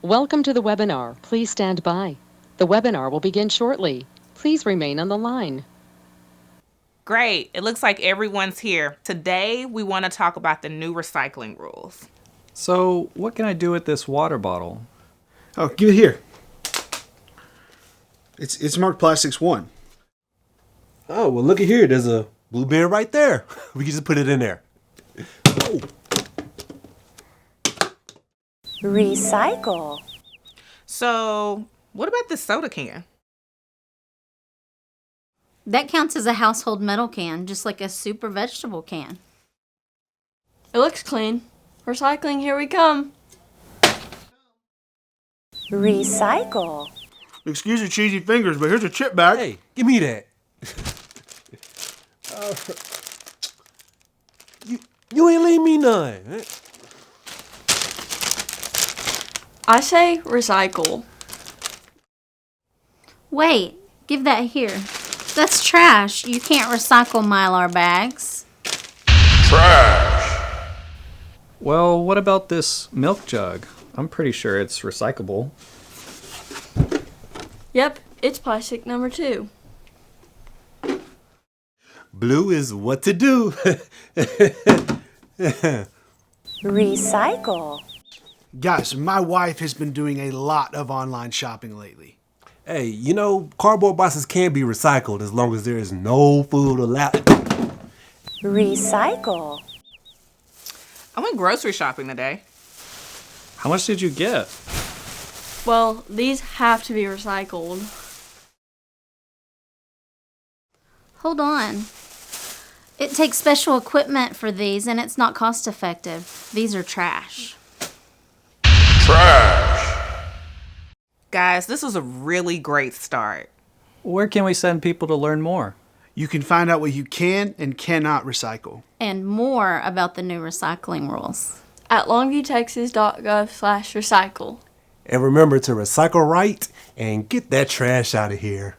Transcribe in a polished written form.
Welcome to the webinar. Please stand by. The webinar will begin shortly. Please remain on the line. Great. It looks like everyone's here. Today, we want to talk about the new recycling rules. So, what can I do with this water bottle? Oh, give it here. It's marked Plastics 1. Oh, well, look at here. There's a blue bin right there. We can just put it in there. Oh. Recycle. So, what about this soda can? That counts as a household metal can, just like a super vegetable can. It looks clean. Recycling, here we come. Recycle. Excuse your cheesy fingers, but here's a chip bag. Hey, give me that. You ain't leave me none. I say recycle. Wait, give that here. That's trash. You can't recycle Mylar bags. Well, what about this milk jug? I'm pretty sure it's recyclable. Yep, it's plastic number 2. Blue is what to do. Recycle. Guys, my wife has been doing a lot of online shopping lately. Hey, you know, cardboard boxes can be recycled as long as there is no food allowed. Recycle. I went grocery shopping today. How much did you get? Well, these have to be recycled. Hold on. It takes special equipment for these, and it's not cost effective. These are trash. Guys, this was a really great start. Where can we send people to learn more? You can find out what you can and cannot recycle. And more about the new recycling rules At LongviewTexas.gov/recycle. And remember to recycle right and get that trash out of here.